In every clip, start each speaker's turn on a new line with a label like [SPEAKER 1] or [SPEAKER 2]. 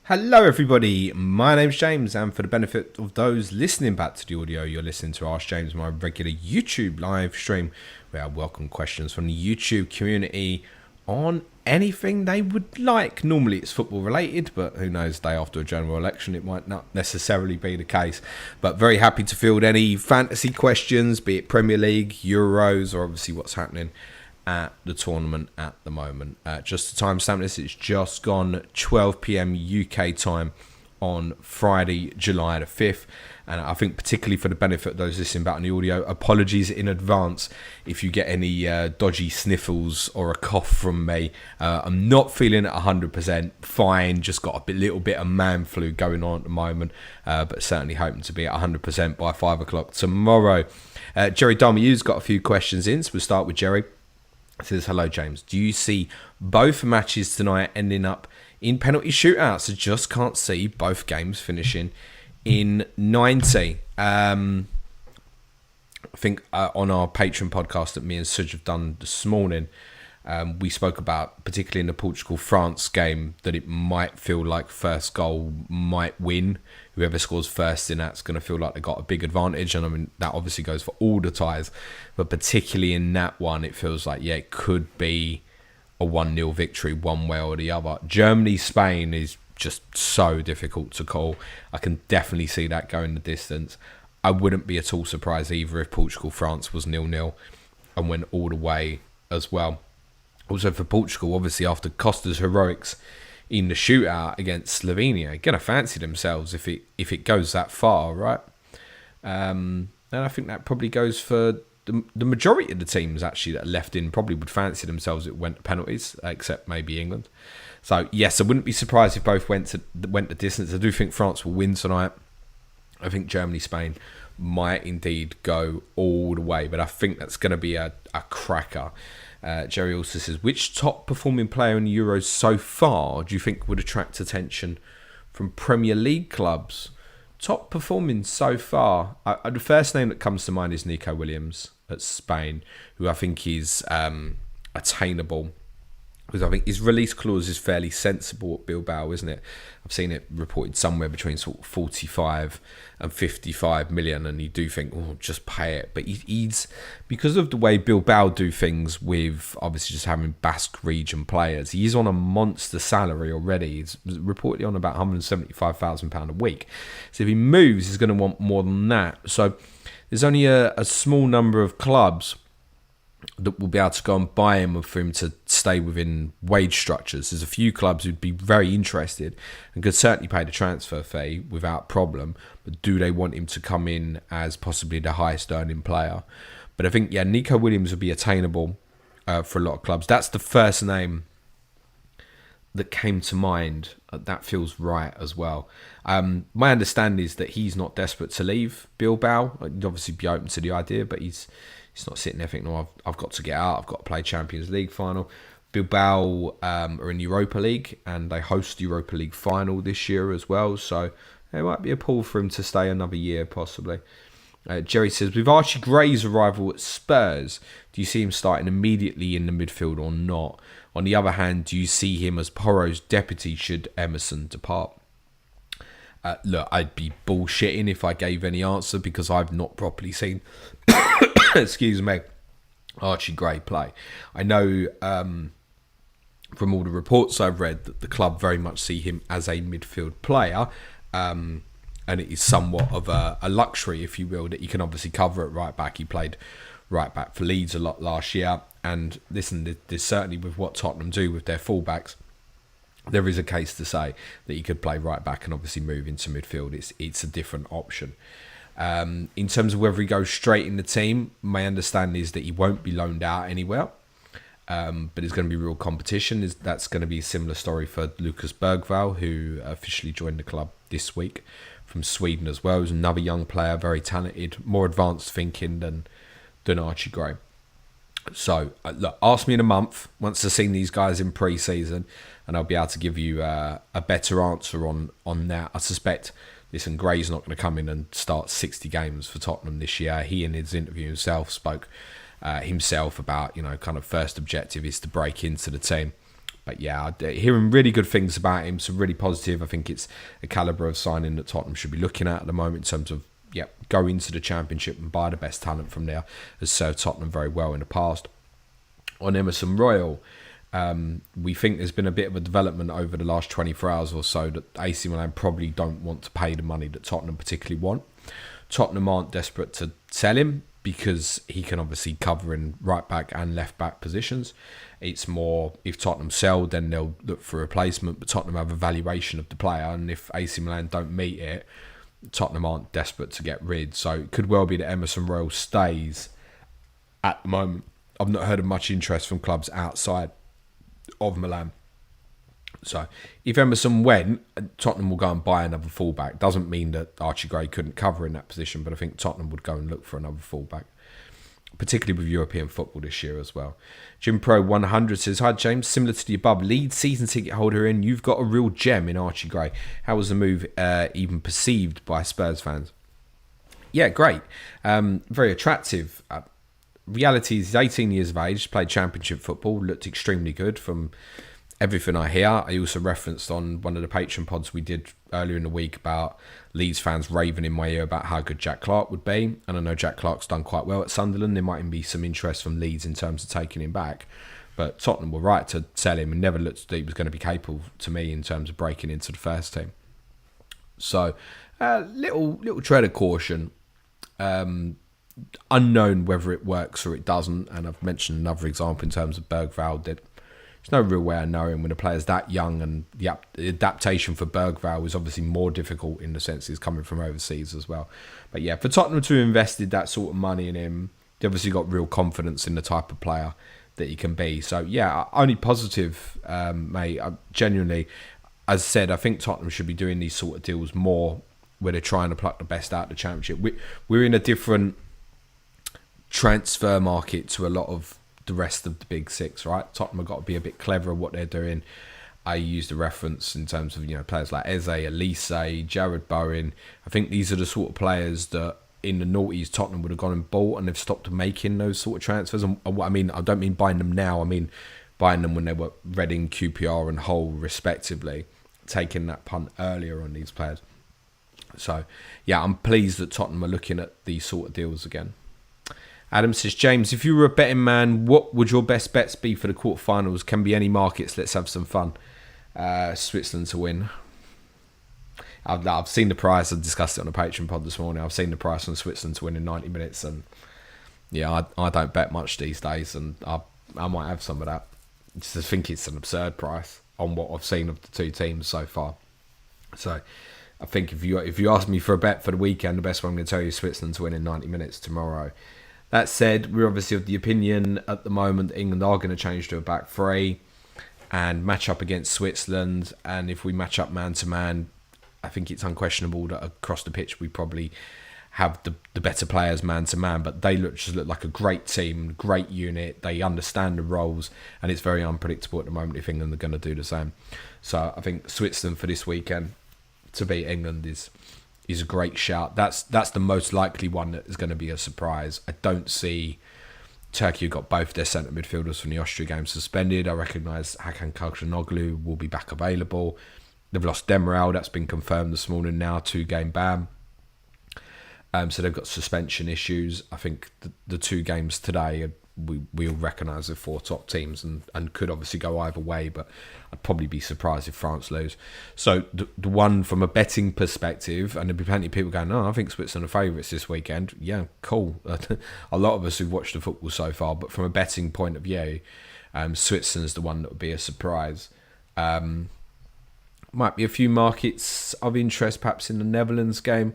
[SPEAKER 1] Hello everybody, my name's James, and for the benefit of those listening back to the audio, you're listening to Ask James, my regular YouTube live stream where I welcome questions from the YouTube community on anything they would like. Normally it's football related, but who knows, day after a general election it might not necessarily be the case. But very happy to field any fantasy questions, be it Premier League, Euros, or obviously what's happening at the tournament at the moment. Just to timestamp this, it's just gone 12 p.m. UK time on Friday, July the 5th. And I think particularly for the benefit of those listening back on the audio, apologies in advance if you get any dodgy sniffles or a cough from me. I'm not feeling at 100% fine, just got a little bit of man flu going on at the moment, but certainly hoping to be at 100% by 5 o'clock tomorrow. Jerry Darmeyu's got a few questions in, so we'll start with Jerry. It says, hello James, do you see both matches tonight ending up in penalty shootouts? I just can't see both games finishing in 90. I think on our Patreon podcast that me and Suj have done this morning, we spoke about, particularly in the Portugal-France game, that it might feel like first goal might win. Whoever scores first in that's going to feel like they got a big advantage. And I mean, that obviously goes for all the ties. But particularly in that one, it feels like, yeah, it could be a 1-0 victory one way or the other. Germany-Spain is just so difficult to call. I can definitely see that going the distance. I wouldn't be at all surprised either if Portugal-France was 0-0 and went all the way as well. Also for Portugal, obviously after Costa's heroics in the shootout against Slovenia, going to fancy themselves if it goes that far, right? And I think that probably goes for the majority of the teams actually that are left in probably would fancy themselves if it went to penalties, except maybe England. So yes, I wouldn't be surprised if both went the distance. I do think France will win tonight. I think Germany-Spain might indeed go all the way, but I think that's going to be a cracker. Jerry also says, which top performing player in the Euros so far do you think would attract attention from Premier League clubs? Top performing so far, the first name that comes to mind is Nico Williams at Spain, who I think is attainable, because I think his release clause is fairly sensible at Bilbao, isn't it? I've seen it reported somewhere between sort of 45 and 55 million, and you do think, oh, just pay it. But he's, because of the way Bilbao do things with obviously just having Basque region players, he's on a monster salary already. He's reportedly on about £175,000 a week. So if he moves, he's going to want more than that. So there's only a small number of clubs that will be able to go and buy him for him to stay within wage structures. There's a few clubs who'd be very interested and could certainly pay the transfer fee without problem, but do they want him to come in as possibly the highest earning player? But I think, yeah, Nico Williams would be attainable for a lot of clubs. That's the first name that came to mind. That feels right as well. My understanding is that he's not desperate to leave Bilbao. He'd obviously be open to the idea, but he's not sitting there thinking, no, I've got to get out, I've got to play Champions League final. Bilbao are in Europa League, and they host the Europa League final this year as well, so there might be a pull for him to stay another year, possibly. Jerry says, with Archie Gray's arrival at Spurs, do you see him starting immediately in the midfield or not? On the other hand, do you see him as Porro's deputy should Emerson depart? Look, I'd be bullshitting if I gave any answer, because I've not properly seen excuse me, Archie Gray play. I know from all the reports I've read that the club very much see him as a midfield player, and it is somewhat of a luxury, if you will, that he can obviously cover at right back. He played right back for Leeds a lot last year, and listen, there's certainly with what Tottenham do with their fullbacks, there is a case to say that he could play right back and obviously move into midfield. It's a different option. In terms of whether he goes straight in the team, my understanding is that he won't be loaned out anywhere, but there's going to be real competition. That's going to be a similar story for Lucas Bergvall, who officially joined the club this week from Sweden as well. He's another young player, very talented, more advanced thinking than Archie Gray. So, look, ask me in a month, once I've seen these guys in pre-season, and I'll be able to give you a better answer on that. I suspect, listen, Gray's not going to come in and start 60 games for Tottenham this year. He, in his interview himself, spoke himself about, kind of first objective is to break into the team. But yeah, hearing really good things about him, so really positive. I think it's a calibre of signing that Tottenham should be looking at the moment in terms of, go into the Championship and buy the best talent from there, has served Tottenham very well in the past. On Emerson Royal, we think there's been a bit of a development over the last 24 hours or so that AC Milan probably don't want to pay the money that Tottenham particularly want. Tottenham aren't desperate to sell him because he can obviously cover in right back and left back positions. It's more, if Tottenham sell, then they'll look for a replacement, but Tottenham have a valuation of the player, and if AC Milan don't meet it, Tottenham aren't desperate to get rid. So it could well be that Emerson Royal stays at the moment. I've not heard of much interest from clubs outside of Milan. So if Emerson went, Tottenham will go and buy another fullback. Doesn't mean that Archie Gray couldn't cover in that position, but I think Tottenham would go and look for another fullback, particularly with European football this year as well. Jim Pro 100 says, "Hi James, similar to the above, Leeds season ticket holder in, you've got a real gem in Archie Gray. How was the move even perceived by Spurs fans?" Yeah, great. Very attractive. Reality is he's 18 years of age, played championship football, looked extremely good from everything I hear. I also referenced on one of the Patreon pods we did earlier in the week about Leeds fans raving in my ear about how good Jack Clarke would be. And I know Jack Clarke's done quite well at Sunderland. There might even be some interest from Leeds in terms of taking him back. But Tottenham were right to sell him and never looked that he was going to be capable to me in terms of breaking into the first team. So, little tread of caution. Unknown whether it works or it doesn't. And I've mentioned another example in terms of Bergvall that there's no real way of knowing when a player's that young, and the adaptation for Bergvall is obviously more difficult in the sense he's coming from overseas as well. But yeah, for Tottenham to have invested that sort of money in him, they obviously got real confidence in the type of player that he can be. So yeah, only positive, mate. Genuinely, as I said, I think Tottenham should be doing these sort of deals more where they're trying to pluck the best out of the Championship. We're in a different transfer market to a lot of the rest of the big six, right? Tottenham have got to be a bit clever at what they're doing. I used a reference in terms of players like Eze, Elise, Jared Bowen. I think these are the sort of players that in the noughties Tottenham would have gone and bought, and they've stopped making those sort of transfers. And what I mean, I don't mean buying them now. I mean buying them when they were Reading, QPR, and Hull respectively, taking that punt earlier on these players. So yeah, I'm pleased that Tottenham are looking at these sort of deals again. Adam says, "James, if you were a betting man, what would your best bets be for the quarterfinals? Can be any markets. Let's have some fun." Switzerland to win. I've seen the price. I discussed it on a Patreon pod this morning. I've seen the price on Switzerland to win in 90 minutes. And yeah, I don't bet much these days. And I might have some of that. I just think it's an absurd price on what I've seen of the two teams so far. So I think if you ask me for a bet for the weekend, the best one I'm going to tell you is Switzerland to win in 90 minutes tomorrow. That said, we're obviously of the opinion at the moment that England are going to change to a back three and match up against Switzerland. And if we match up man-to-man, I think it's unquestionable that across the pitch we probably have the better players man-to-man. But they just look like a great team, great unit. They understand the roles, and it's very unpredictable at the moment if England are going to do the same. So I think Switzerland for this weekend to beat England is a great shout. That's the most likely one that is going to be a surprise. I don't see Turkey, who got both their centre midfielders from the Austria game, suspended. I recognise Hakan Calhanoglu will be back available. They've lost Demiral, that's been confirmed this morning now, 2-game ban. So they've got suspension issues. I think the two games today, we all recognise the four top teams and could obviously go either way, but I'd probably be surprised if France lose. So the one from a betting perspective, and there'll be plenty of people going, I think Switzerland are favourites this weekend. Yeah, cool. A lot of us who've watched the football so far, but from a betting point of view, Switzerland's the one that would be a surprise. Might be a few markets of interest, perhaps in the Netherlands game.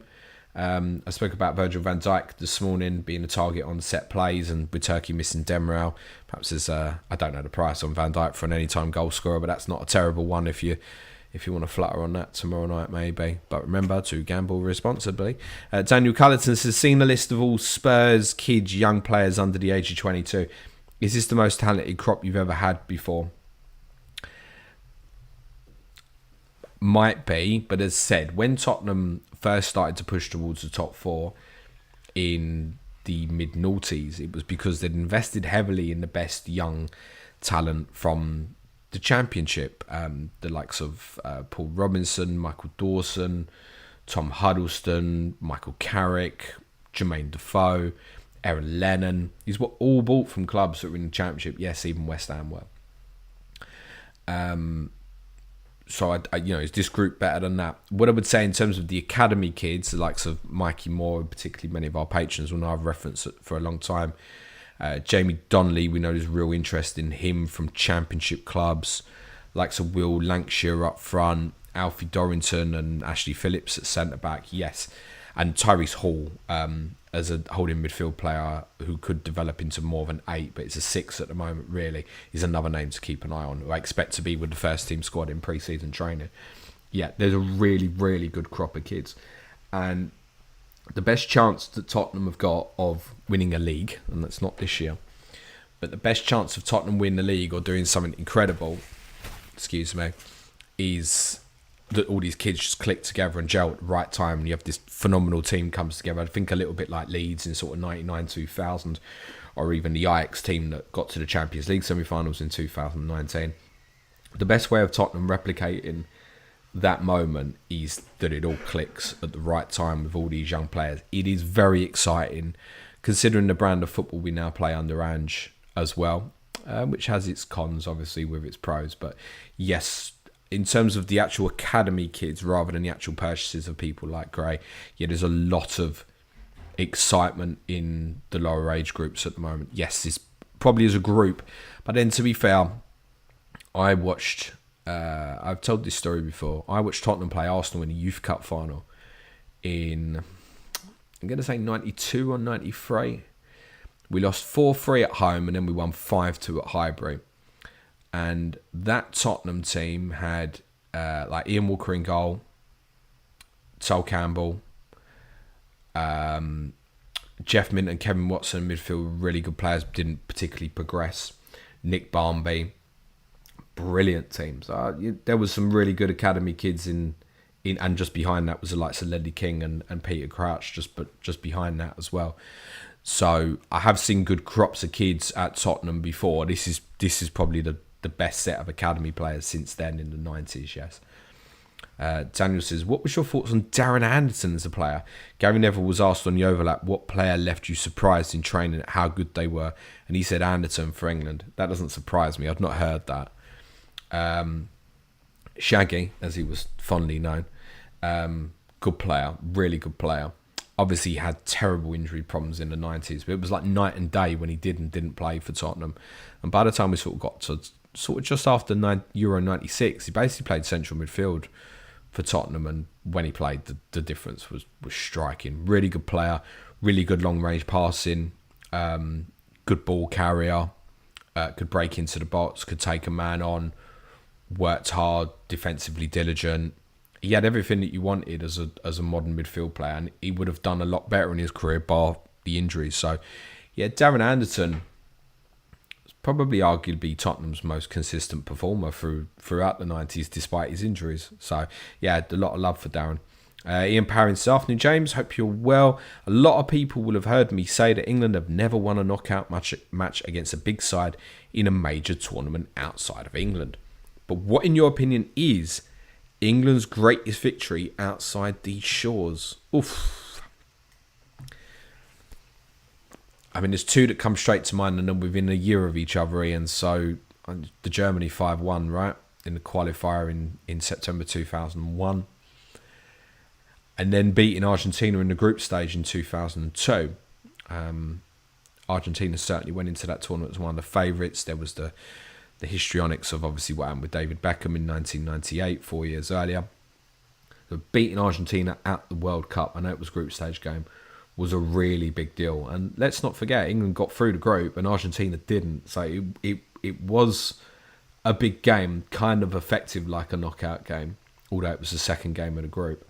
[SPEAKER 1] I spoke about Virgil van Dijk this morning being a target on set plays, and with Turkey missing Demiral, perhaps there's I don't know the price on Van Dijk for an anytime goal scorer, but that's not a terrible one if you want to flutter on that tomorrow night maybe. But remember to gamble responsibly. Daniel Cullerton has seen a list of all Spurs kids, young players under the age of 22. Is this the most talented crop you've ever had before? Might be, but as said, when Tottenham first started to push towards the top four in the mid-noughties, it was because they'd invested heavily in the best young talent from the Championship, the likes of Paul Robinson, Michael Dawson, Tom Huddleston, Michael Carrick, Jermaine Defoe, Aaron Lennon. These were all bought from clubs that were in the Championship. Yes, even West Ham were. So, is this group better than that? What I would say in terms of the academy kids, the likes of Mikey Moore, and particularly many of our patrons will know I've referenced it for a long time. Jamie Donnelly, we know there's real interest in him from Championship clubs. Likes of Will Lancashire up front, Alfie Dorrington and Ashley Phillips at centre-back, yes. And Tyrese Hall as a holding midfield player who could develop into more of an 8, but it's a 6 at the moment, really. He's another name to keep an eye on, who I expect to be with the first team squad in pre-season training. Yeah, there's a really, really good crop of kids. And the best chance that Tottenham have got of winning a league, and that's not this year, but the best chance of Tottenham winning the league or doing something incredible, is that all these kids just click together and gel at the right time and you have this phenomenal team comes together. I think a little bit like Leeds in sort of 99, 2000, or even the Ajax team that got to the Champions League semi-finals in 2019. The best way of Tottenham replicating that moment is that it all clicks at the right time with all these young players. It is very exciting, considering the brand of football we now play under Ange as well, which has its cons, obviously, with its pros. But yes, in terms of the actual academy kids, rather than the actual purchases of people like Gray, yeah, there's a lot of excitement in the lower age groups at the moment. Yes, it's probably as a group. But then, to be fair, I watched... I've told this story before. I watched Tottenham play Arsenal in the Youth Cup final in, I'm going to say 92 or 93. We lost 4-3 at home and then we won 5-2 at Highbury. And that Tottenham team had like Ian Walker in goal, Sol Campbell, Jeff Mint and Kevin Watson in midfield, really good players, didn't particularly progress. Nick Barmby. Brilliant teams. There was some really good academy kids in, and just behind that was the likes of Ledley King and Peter Crouch, just behind that as well. So I have seen good crops of kids at Tottenham before. This is probably the best set of academy players since then in the 90s. Yes. Daniel says, what was your thoughts on Darren Anderson as a player? Gary Neville was asked on the overlap what player left you surprised in training at how good they were, and he said Anderson for England. That doesn't surprise me. I've not heard that. Shaggy, as he was fondly known, good player, really good player. Obviously, he had terrible injury problems in the 90s, but it was like night and day when he did and didn't play for Tottenham. And by the time we sort of got to sort of just after Euro 96, he basically played central midfield for Tottenham, and when he played, the difference was striking. Really good player, really good long range passing, good ball carrier, could break into the box, could take a man on. Worked hard, defensively diligent. He had everything that you wanted as a modern midfield player, and he would have done a lot better in his career bar the injuries. So, yeah, Darren Anderson is probably arguably Tottenham's most consistent performer throughout the 90s, despite his injuries. So, yeah, a lot of love for Darren. Ian Power in afternoon, James. Hope you're well. A lot of people will have heard me say that England have never won a knockout match against a big side in a major tournament outside of England. But what, in your opinion, is England's greatest victory outside these shores? Oof. I mean, there's two that come straight to mind, and then within a year of each other, Ian. So, the Germany 5-1, right? In the qualifier in September 2001. And then beating Argentina in the group stage in 2002. Argentina certainly went into that tournament as one of the favourites. There was the histrionics of obviously what happened with David Beckham in 1998, 4 years earlier. So beating Argentina at the World Cup, I know it was a group stage game, was a really big deal. And let's not forget, England got through the group and Argentina didn't. So it was a big game, kind of effective like a knockout game, although it was the second game of the group.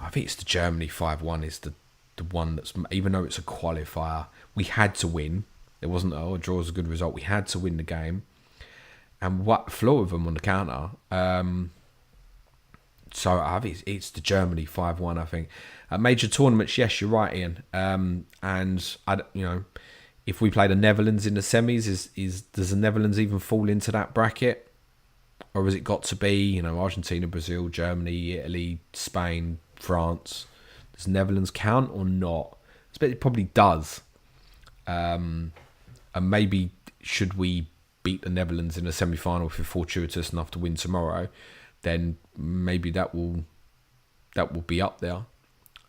[SPEAKER 1] I think it's the Germany 5-1 is the one that's, even though it's a qualifier, we had to win. There wasn't, a draw was a good result. We had to win the game. And what flew with them on the counter. So I think it's the Germany 5-1, I think. Major tournaments, yes, you're right, Ian. And if we play the Netherlands in the semis, does the Netherlands even fall into that bracket? Or has it got to be, Argentina, Brazil, Germany, Italy, Spain, France? Does Netherlands count or not? I bet it probably does. And maybe should we beat the Netherlands in a semi-final if we're fortuitous enough to win tomorrow, then maybe that will be up there.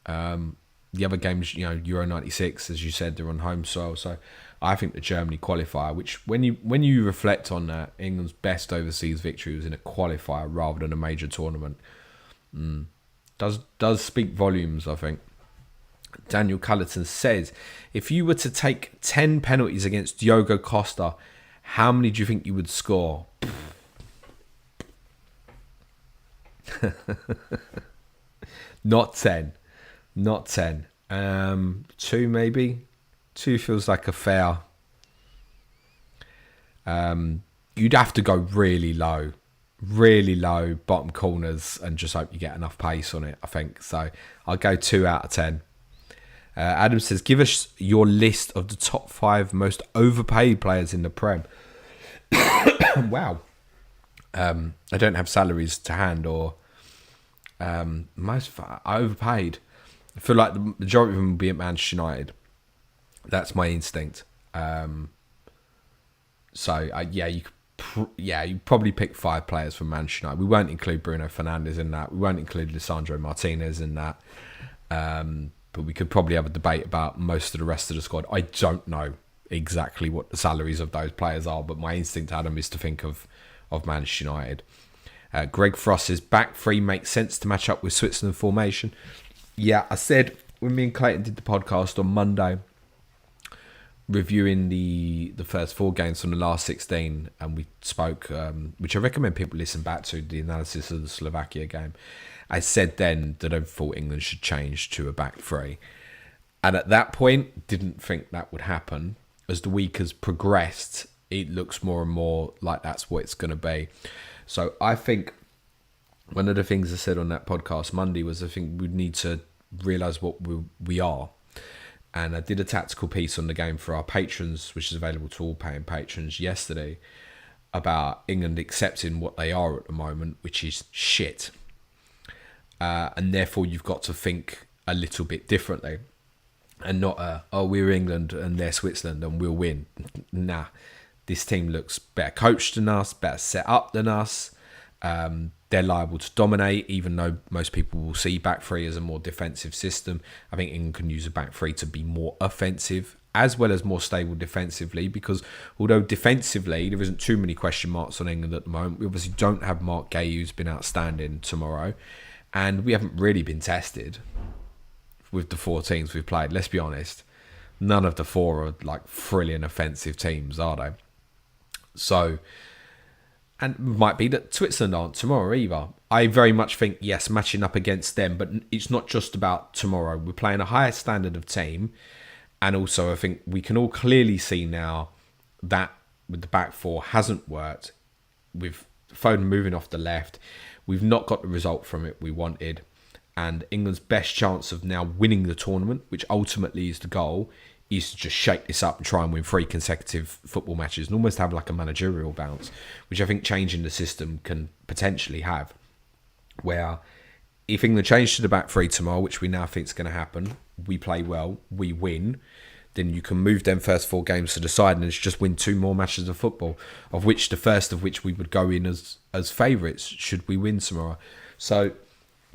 [SPEAKER 1] The other games, Euro 96, as you said, they're on home soil. So I think the Germany qualifier, which when you reflect on that, England's best overseas victory was in a qualifier rather than a major tournament. Does speak volumes, I think. Daniel Cullerton says, if you were to take 10 penalties against Diogo Costa, how many do you think you would score? Not 10. Not 10. 2 maybe. 2 feels like a fair. You'd have to go really low, bottom corners, and just hope you get enough pace on it, I think. So I'll go 2 out of 10. Adam says, give us your list of the top 5 most overpaid players in the Prem. Wow. I don't have salaries to hand or most overpaid. I feel like the majority of them will be at Manchester United. That's my instinct. You probably pick 5 players from Manchester United. We won't include Bruno Fernandes in that. We won't include Lisandro Martinez in that. But we could probably have a debate about most of the rest of the squad. I don't know exactly what the salaries of those players are, but my instinct, Adam, is to think of Manchester United. Greg Frost says, back 3 makes sense to match up with Switzerland formation. Yeah, I said when me and Clayton did the podcast on Monday, reviewing the first 4 games from the last 16, and we spoke, which I recommend people listen back to, the analysis of the Slovakia game. I said then that I thought England should change to a back 3. And at that point, didn't think that would happen. As the week has progressed, it looks more and more like that's what it's going to be. So I think one of the things I said on that podcast Monday was I think we need to realise what we are. And I did a tactical piece on the game for our patrons, which is available to all paying patrons yesterday, about England accepting what they are at the moment, which is shit. And therefore you've got to think a little bit differently. And not, we're England and they're Switzerland and we'll win. Nah, this team looks better coached than us, better set up than us. They're liable to dominate, even though most people will see back 3 as a more defensive system. I think England can use a back 3 to be more offensive, as well as more stable defensively, because although defensively there isn't too many question marks on England at the moment, we obviously don't have Mark Gay, who's been outstanding tomorrow, and we haven't really been tested with the 4 teams we've played. Let's be honest, none of the 4 are like thrilling offensive teams, are they? So, and it might be that Switzerland aren't tomorrow either. I very much think, yes, matching up against them, but it's not just about tomorrow. We're playing a higher standard of team. And also, I think we can all clearly see now that with the back 4 hasn't worked. With Foden moving off the left, we've not got the result from it we wanted. And England's best chance of now winning the tournament, which ultimately is the goal, is to just shake this up and try and win 3 consecutive football matches and almost have like a managerial bounce, which I think changing the system can potentially have. Where if England change to the back 3 tomorrow, which we now think is going to happen, we play well, we win, then you can move them first 4 games to the side and just win 2 more matches of football, of which the first of which we would go in as favourites should we win tomorrow. So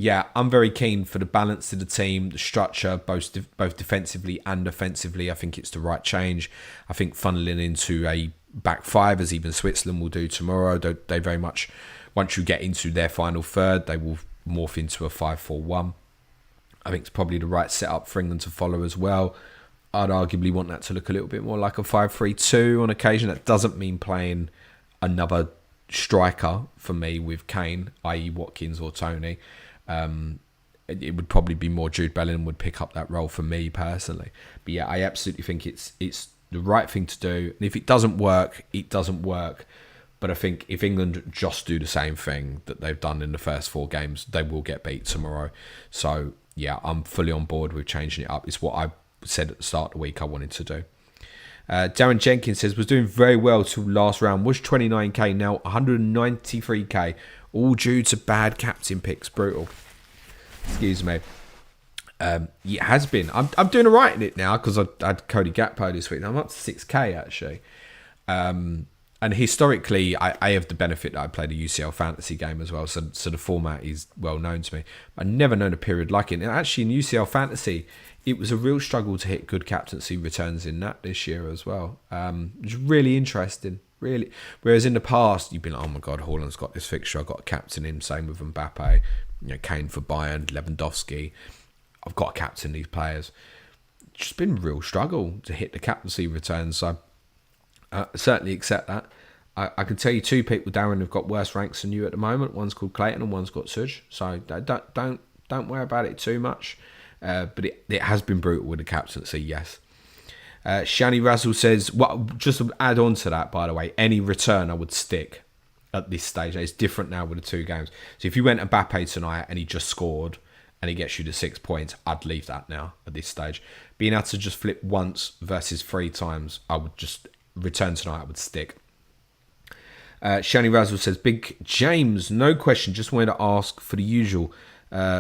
[SPEAKER 1] yeah, I'm very keen for the balance of the team, the structure, both defensively and offensively. I think it's the right change. I think funneling into a back 5, as even Switzerland will do tomorrow, they very much, once you get into their final third, they will morph into a 5-4-1. I think it's probably the right setup for England to follow as well. I'd arguably want that to look a little bit more like a 5-3-2 on occasion. That doesn't mean playing another striker for me with Kane, i.e. Watkins or Tony. It would probably be more Jude Bellingham would pick up that role for me personally. But yeah, I absolutely think it's the right thing to do. And if it doesn't work, it doesn't work. But I think if England just do the same thing that they've done in the first 4 games, they will get beat tomorrow. So yeah, I'm fully on board with changing it up. It's what I said at the start of the week I wanted to do. Darren Jenkins says, was doing very well till last round. Was 29k, now 193k. All due to bad captain picks. Brutal. Excuse me. It has been. I'm doing all right in it now because I had Cody Gakpo this week. I'm up to 6k actually. And historically, I have the benefit that I played a UCL fantasy game as well, so the format is well known to me. I've never known a period like it. And actually, in UCL fantasy, it was a real struggle to hit good captaincy returns in that this year as well. It's really interesting, really. Whereas in the past, you've been like, oh my God, Haaland's got this fixture, I've got a captain him, same with Mbappe, Kane for Bayern, Lewandowski. I've got to captain these players. It's just been a real struggle to hit the captaincy returns, so certainly accept that. I can tell you two people, Darren, have got worse ranks than you at the moment. One's called Clayton and one's got Suj. So don't worry about it too much. But it has been brutal with the captaincy, yes. Shani Razzle says, well, just to add on to that, by the way, any return I would stick at this stage. It's different now with the two games. So if you went Mbappe tonight and he just scored and he gets you to 6 points, I'd leave that now at this stage. Being able to just flip once versus 3 times, I would just return tonight, I would stick. Shani Razzle says, Big James, no question, just wanted to ask for the usual.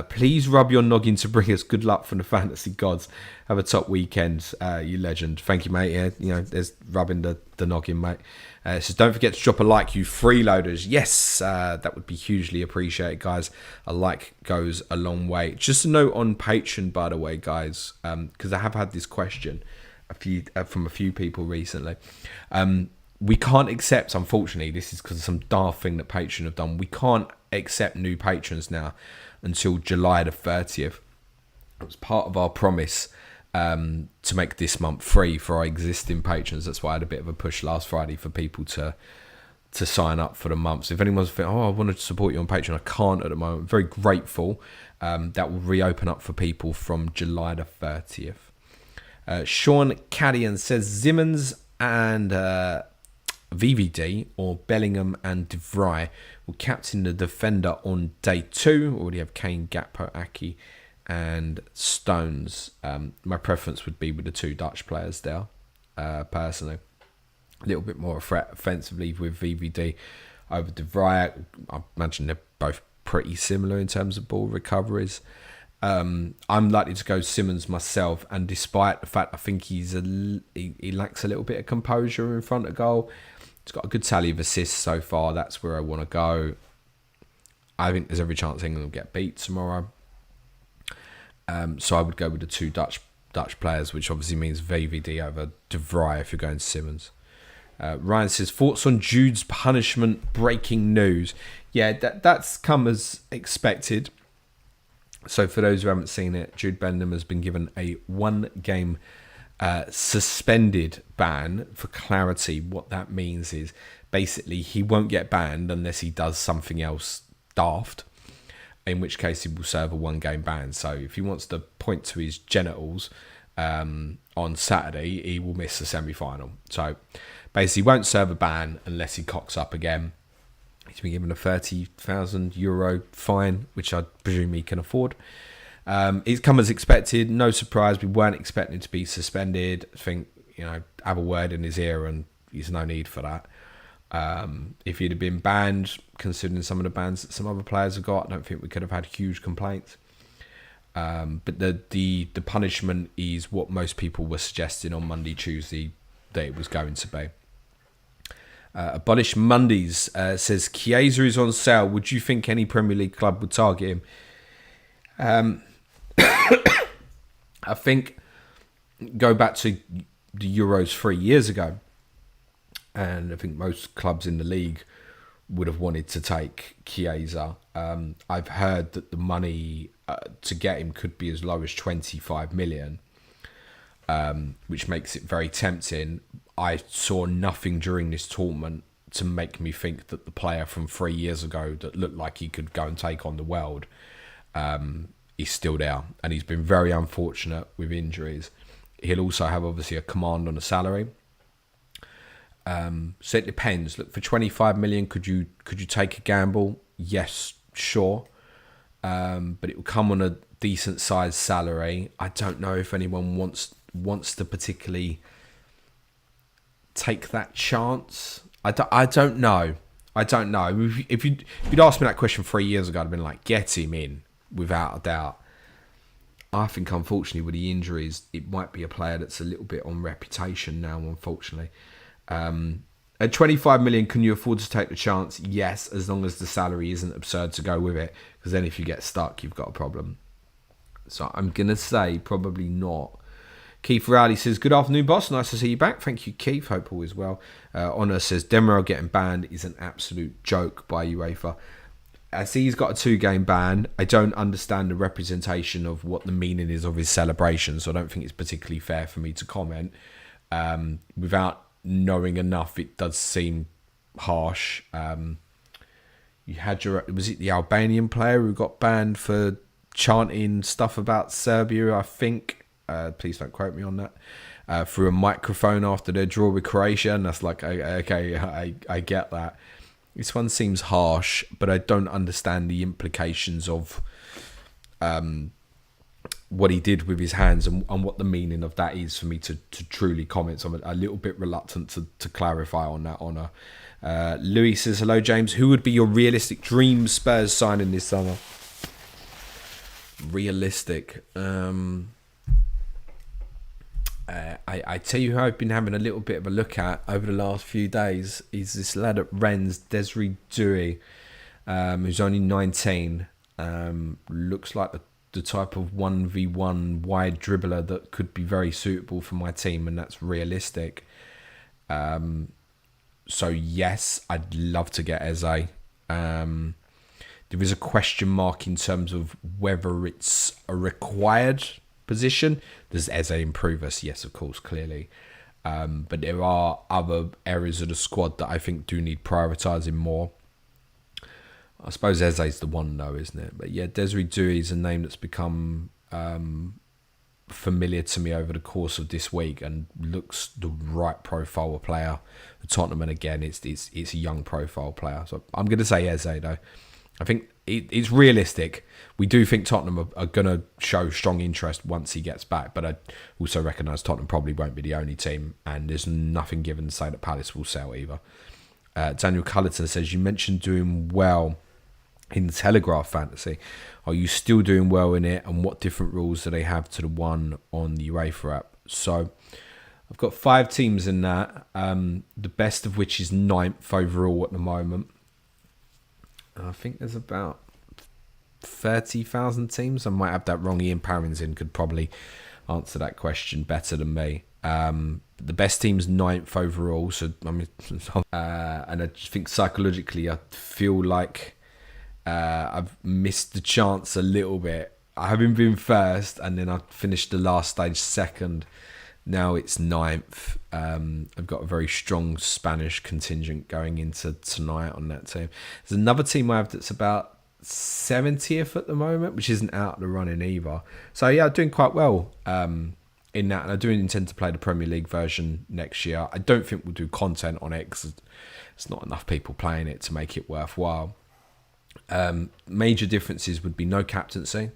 [SPEAKER 1] Please rub your noggin to bring us good luck from the fantasy gods. Have a top weekend, you legend. Thank you, mate. Yeah, there's rubbing the noggin, mate. Says, don't forget to drop a like, you freeloaders. Yes, that would be hugely appreciated, guys. A like goes a long way. Just a note on Patreon, by the way, guys, because I have had this question from a few people recently. We can't accept, unfortunately, this is because of some daft thing that Patreon have done. We can't accept new patrons now until July the 30th. It was part of our promise to make this month free for our existing patrons. That's why I had a bit of a push last Friday for people to sign up for the month. So if anyone's thinking, I want to support you on Patreon, I can't at the moment. I'm very grateful. That will reopen up for people from July the 30th. Sean Caddian says Zimmons and VVD or Bellingham and De Vrij will captain the defender on day 2. Already have Kane, Gakpo, Aki and Stones. My preference would be with the 2 Dutch players there, personally. A little bit more offensively with VVD over De Vrij. I imagine they're both pretty similar in terms of ball recoveries. I'm likely to go Simmons myself, and despite the fact I think he lacks a little bit of composure in front of goal, he's got a good tally of assists so far. That's where I want to go. I think there's every chance England will get beat tomorrow. So I would go with the 2 Dutch players, which obviously means VVD over De Vrij if you're going Simmons. Ryan says, thoughts on Jude's punishment? Breaking news. Yeah, that's come as expected. So for those who haven't seen it, Jude Bellingham has been given a 1-game suspended ban. For clarity, what that means is basically he won't get banned unless he does something else daft, in which case he will serve a 1-game ban. So if he wants to point to his genitals on Saturday, he will miss the semi-final. So basically he won't serve a ban unless he cocks up again. He's been given a €30,000 fine, which I presume he can afford. It's come as expected. No surprise. We weren't expecting to be suspended. I think, have a word in his ear and there's no need for that. If he'd have been banned, considering some of the bans that some other players have got, I don't think we could have had huge complaints. But the punishment is what most people were suggesting on Monday, Tuesday that it was going to be. Abolish Mondays says Chiesa is on sale. Would you think any Premier League club would target him? I think go back to the Euros 3 years ago, and I think most clubs in the league would have wanted to take Chiesa. I've heard that the money to get him could be as low as 25 million, which makes it very tempting. I saw nothing during this tournament to make me think that the player from 3 years ago that looked like he could go and take on the world is still there. And he's been very unfortunate with injuries. He'll also have obviously a command on the salary. So it depends. Look, for 25 million, could you take a gamble? Yes, sure. But it will come on a decent sized salary. I don't know if anyone wants to particularly take that chance? I don't know. I don't know. If you'd asked me that question 3 years ago, I'd have been like, get him in, without a doubt. I think, unfortunately, with the injuries, it might be a player that's a little bit on reputation now, unfortunately. At 25 million, can you afford to take the chance? Yes, as long as the salary isn't absurd to go with it. Because then if you get stuck, you've got a problem. So I'm going to say probably not. Keith Rowley says, good afternoon, boss. Nice to see you back. Thank you, Keith. Hope all is well. Honor says, Demiral getting banned is an absolute joke by UEFA. I see he's got a 2-game ban. I don't understand the representation of what the meaning is of his celebration, so I don't think it's particularly fair for me to comment. Without knowing enough, it does seem harsh. You had was it the Albanian player who got banned for chanting stuff about Serbia, I think? Please don't quote me on that. Through a microphone after their draw with Croatia, and that's like, okay, I get that. This one seems harsh, but I don't understand the implications of what he did with his hands and what the meaning of that is for me to truly comment. So I'm a little bit reluctant to clarify on that, Honor. Louis says, hello, James. Who would be your realistic dream Spurs signing this summer? Realistic. I tell you who I've been having a little bit of a look at over the last few days is this lad at Rennes, Desiree Doué, who's only 19. Looks like the type of 1v1 wide dribbler that could be very suitable for my team, and that's realistic. So yes, I'd love to get Eze. There is a question mark in terms of whether it's a required position. Does Eze improve us? Yes, of course, clearly. But there are other areas of the squad that I think do need prioritising more. I suppose Eze's the one though, isn't it? But yeah, Desiree Doué is a name that's become familiar to me over the course of this week and looks the right profile of player. Tottenham, and again, it's a young profile player. So I'm going to say Eze though. I think it's realistic. We do think Tottenham are going to show strong interest once he gets back, but I also recognise Tottenham probably won't be the only team, and there's nothing given to say that Palace will sell either. Daniel Cullerton says, you mentioned doing well in the Telegraph fantasy. Are you still doing well in it, and what different rules do they have to the one on the UEFA app? So I've got 5 teams in that, the best of which is 9th overall at the moment. I think there's about 30,000 teams. I might have that wrong. Ian Parrington could probably answer that question better than me. The best team's 9th overall. So I mean, and I just think psychologically, I feel like I've missed the chance a little bit. I haven't been first, and then I finished the last stage second. Now it's 9th. I've got a very strong Spanish contingent going into tonight on that team. There's another team I have that's about 70th at the moment, which isn't out of the running either. So yeah, I'm doing quite well in that, and I do intend to play the Premier League version next year. I don't think we'll do content on it because there's not enough people playing it to make it worthwhile. Major differences would be no captaincy.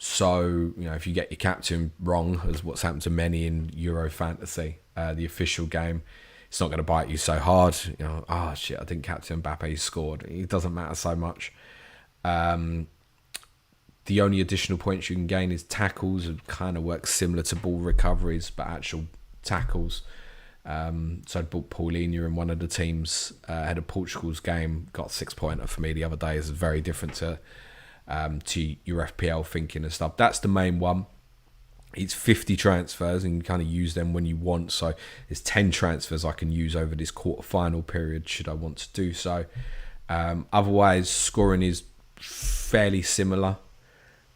[SPEAKER 1] So, if you get your captain wrong, as what's happened to many in Euro Fantasy, the official game, it's not going to bite you so hard. I didn't captain Mbappe, he scored. It doesn't matter so much. The only additional points you can gain is tackles. It kind of works similar to ball recoveries, but actual tackles. So I bought Paulinho in one of the teams, had a Portugal's game, got 6-pointer for me the other day. It's very different to your FPL thinking and stuff. That's the main one. It's 50 transfers, and you kind of use them when you want. So there's 10 transfers I can use over this quarterfinal period should I want to do so. Otherwise, scoring is fairly similar.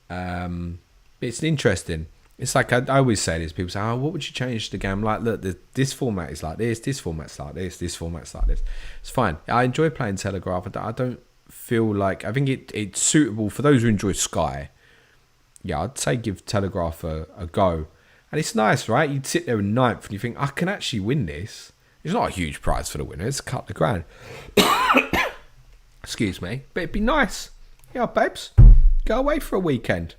[SPEAKER 1] It's interesting. It's like I always say this. People say, "Oh, what would you change the game?" Like, look, this format is like this format's like this format's like this. It's fine. I enjoy playing Telegraph. I don't feel like, I think it's suitable for those who enjoy Sky. Yeah, I'd say give Telegraph a go. And it's nice, right? You'd sit there in 9th and you think, I can actually win this. It's not a huge prize for the winner. It's a couple of grand. Excuse me. But it'd be nice. Yeah, babes. Go away for a weekend.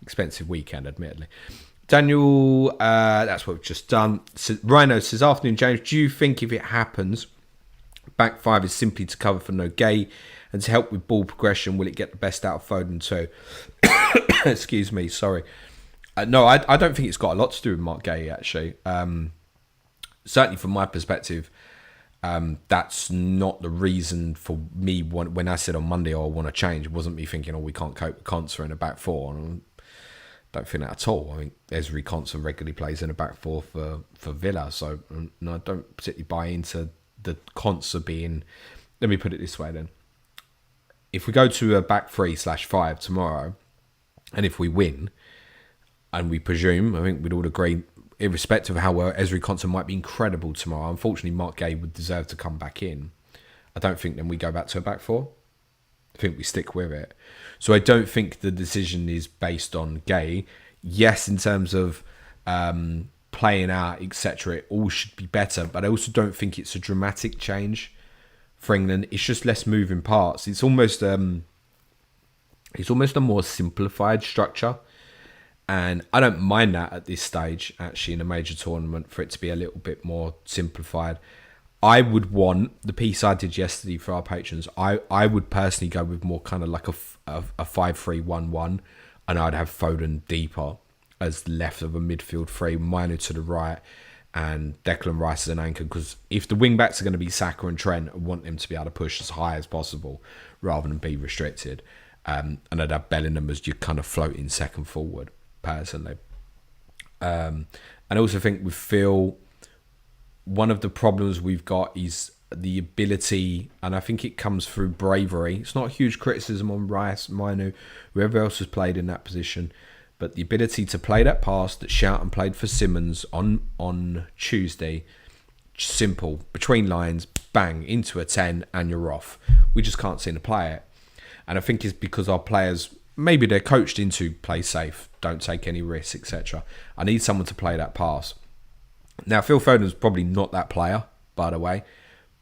[SPEAKER 1] Expensive weekend, admittedly. Daniel, that's what we've just done. So, Rhino says, afternoon, James. Do you think if it happens, back five is simply to cover for no gay and to help with ball progression? Will it get the best out of Foden too? Excuse me, sorry. No, I don't think it's got a lot to do with Mark Gay, actually. Certainly from my perspective, that's not the reason for me when I said on Monday, I want to change. It wasn't me thinking, we can't cope with Konsa in a back four. And I don't think that at all. I mean, Ezri Konsa regularly plays in a back four for Villa, so no, I don't particularly buy into the Konsa being... Let me put it this way then. If we go to a back 3/5 tomorrow, and if we win, and we presume, I think we'd all agree, irrespective of how well Ezri Konsa might be incredible tomorrow, unfortunately Mark Gay would deserve to come back in. I don't think then we go back to a back four. I think we stick with it. So I don't think the decision is based on Gay. Yes, in terms of playing out, etc., it all should be better, but I also don't think it's a dramatic change for England. It's just less moving parts. It's almost a more simplified structure. And I don't mind that at this stage, actually, in a major tournament, for it to be a little bit more simplified. I would want, the piece I did yesterday for our patrons, I would personally go with more kind of like a 5-3-1-1, and I'd have Foden deeper as left of a midfield three, Manu to the right, and Declan Rice as an anchor. Because if the wing backs are going to be Saka and Trent, I want them to be able to push as high as possible rather than be restricted. And I'd have Bellingham as your kind of floating second forward, personally. And I also think with Phil, one of the problems we've got is the ability, and I think it comes through bravery. It's not a huge criticism on Rice, Manu, whoever else has played in that position, but the ability to play that pass that Shouten played for Simmons on Tuesday, simple, between lines, bang, into a 10, and you're off. We just can't seem to play it. And I think it's because our players, maybe they're coached into play safe, don't take any risks, etc. I need someone to play that pass. Now, Phil Foden's probably not that player, by the way,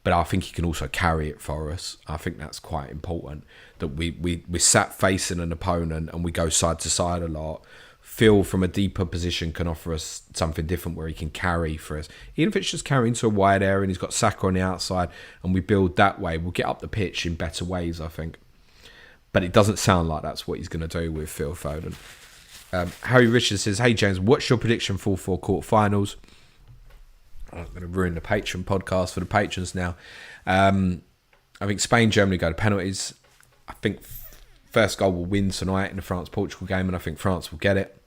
[SPEAKER 1] but I think he can also carry it for us. I think that's quite important, that we sat facing an opponent and we go side to side a lot. Phil, from a deeper position, can offer us something different where he can carry for us. Even if it's just carrying to a wide area and he's got Saka on the outside and we build that way, we'll get up the pitch in better ways, I think. But it doesn't sound like that's what he's going to do with Phil Foden. Harry Richards says, hey James, what's your prediction for quarterfinals? I'm going to ruin the Patreon podcast for the patrons now. I think Spain, Germany go to penalties. I think first goal will win tonight in the France-Portugal game, and I think France will get it.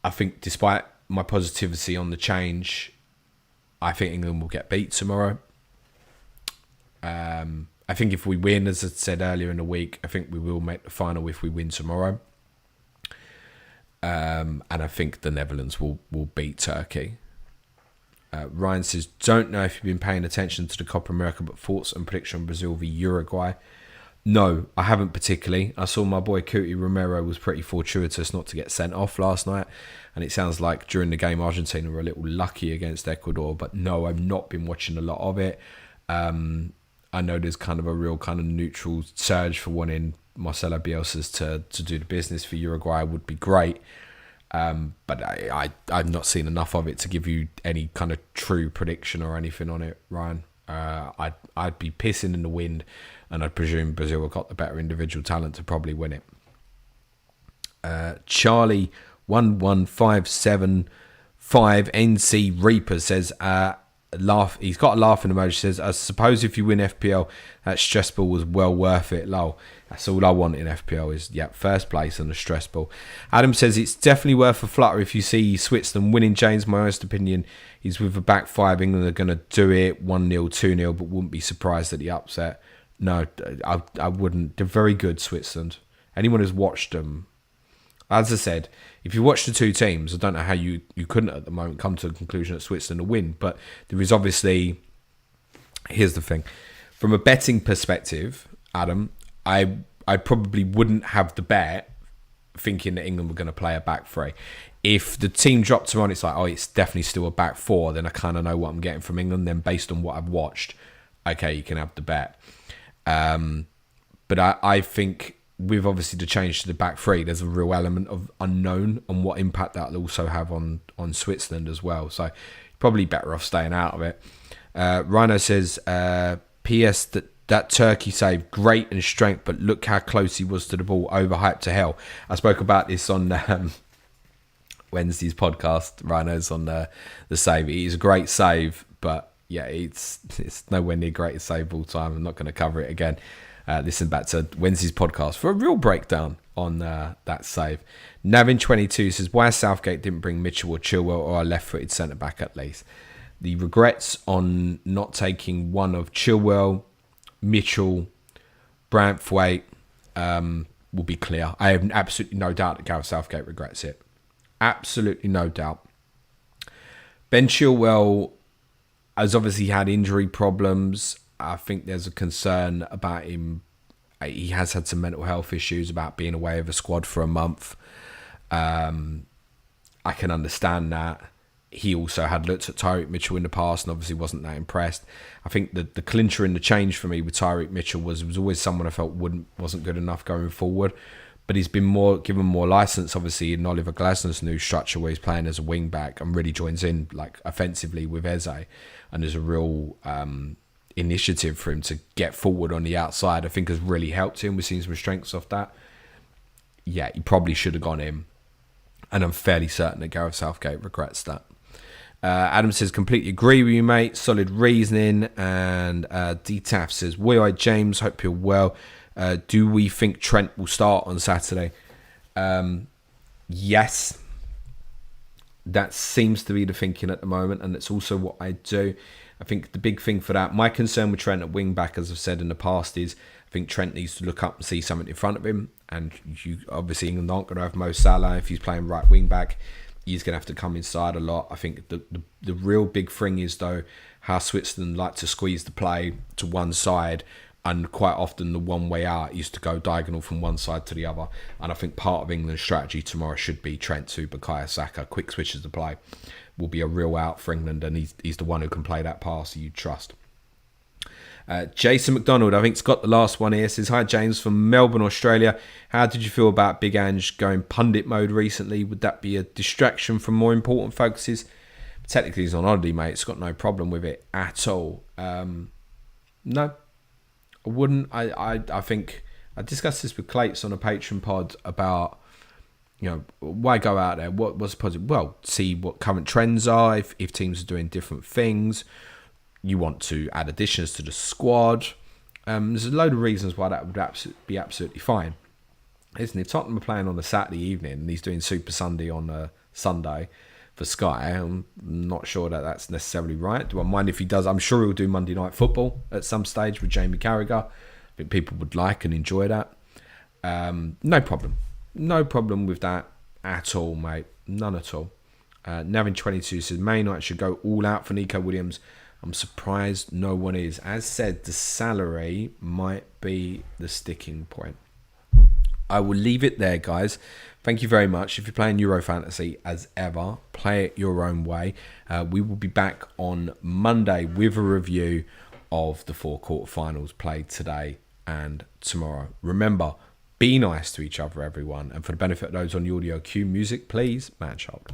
[SPEAKER 1] I think despite my positivity on the change, I think England will get beat tomorrow. I think if we win, as I said earlier in the week, I think we will make the final if we win tomorrow. And I think the Netherlands will beat Turkey. Ryan says, don't know if you've been paying attention to the Copa America, but thoughts and prediction on Brazil v Uruguay. No, I haven't particularly. I saw my boy Cuti Romero was pretty fortuitous not to get sent off last night. And it sounds like during the game, Argentina were a little lucky against Ecuador. But no, I've not been watching a lot of it. I know there's kind of a real kind of neutral surge for wanting Marcelo Bielsa to do the business for Uruguay would be great. But I've not seen enough of it to give you any kind of true prediction or anything on it, Ryan. I'd be pissing in the wind, and I presume Brazil have got the better individual talent to probably win it. Charlie 11575 NC Reaper says, laugh. He's got a laughing emoji. Says, I suppose if you win FPL, that stress ball was well worth it. Lol. That's all I want in FPL is, first place and a stress ball. Adam says it's definitely worth a flutter if you see Switzerland winning. James, my honest opinion is with a back five, England are going to do it 1-0, 2-0, but wouldn't be surprised at the upset. No, I wouldn't. They're very good, Switzerland. Anyone who's watched them, as I said, if you watch the two teams, I don't know how you couldn't at the moment come to the conclusion that Switzerland will win, but there is obviously, here's the thing. From a betting perspective, Adam, I probably wouldn't have the bet thinking that England were going to play a back three. If the team dropped to one, it's like, it's definitely still a back four, then I kind of know what I'm getting from England. Then based on what I've watched, okay, you can have the bet. But I think with obviously the change to the back three, there's a real element of unknown on what impact that will also have on Switzerland as well. So probably better off staying out of it. Rhino says, P.S. that Turkey save, great and strength, but look how close he was to the ball, overhyped to hell. I spoke about this on Wednesday's podcast. Rhino's on the save. It is a great save, but yeah, it's nowhere near greatest save of all time. I'm not going to cover it again. Listen back to Wednesday's podcast for a real breakdown on that save. Navin22 says, why Southgate didn't bring Mitchell or Chilwell or a left-footed centre-back at least. The regrets on not taking one of Chilwell, Mitchell, Branthwaite will be clear. I have absolutely no doubt that Gareth Southgate regrets it. Absolutely no doubt. Ben Chilwell has obviously had injury problems. I think there's a concern about him. He has had some mental health issues about being away of a squad for a month. I can understand that. He also had looked at Tyreek Mitchell in the past and obviously wasn't that impressed. I think that the clincher in the change for me with Tyreek Mitchell was always someone I felt wasn't good enough going forward. But he's been given more license, obviously, in Oliver Glasner's new structure where he's playing as a wing back and really joins in like offensively with Eze. And there's a real initiative for him to get forward on the outside. I think has really helped him. We've seen some strengths off that. Yeah, he probably should have gone in. And I'm fairly certain that Gareth Southgate regrets that. Adam says, completely agree with you, mate. Solid reasoning. And DTAF says, Wee-eyed James, hope you're well. Do we think Trent will start on Saturday? Yes. That seems to be the thinking at the moment, and it's also what I do. I think the big thing for that, my concern with Trent at wing back, as I've said in the past, is I think Trent needs to look up and see something in front of him. And you obviously England aren't going to have Mo Salah if he's playing right wing back. He's going to have to come inside a lot. I think the real big thing is, though, how Switzerland like to squeeze the play to one side, and quite often the one way out is to go diagonal from one side to the other. And I think part of England's strategy tomorrow should be Trent to Bukayo Saka. Quick switches to play will be a real out for England, and he's the one who can play that pass you trust. Jason McDonald, I think, has got the last one here. Says, hi James from Melbourne, Australia. How did you feel about Big Ange going pundit mode recently? Would that be a distraction from more important focuses? Technically he's on holiday, mate. It's got no problem with it at all. No, I wouldn't. I think I discussed this with Clates on a Patreon pod about, why go out there? What's positive? Well, see what current trends are. If teams are doing different things, you want to add additions to the squad. There's a load of reasons why that would be absolutely fine. Isn't it? If Tottenham are playing on a Saturday evening and he's doing Super Sunday on a Sunday for Sky, I'm not sure that that's necessarily right. Do I mind if he does? I'm sure he'll do Monday Night Football at some stage with Jamie Carragher. I think people would like and enjoy that. No problem. No problem with that at all, mate. None at all. Navin22 says, Man United should go all out for Nico Williams. I'm surprised no one is. As said, the salary might be the sticking point. I will leave it there, guys. Thank you very much. If you're playing Euro Fantasy, as ever, play it your own way. We will be back on Monday with a review of the 4 quarterfinals played today and tomorrow. Remember, be nice to each other, everyone. And for the benefit of those on the audio, cue music, please. Match hold.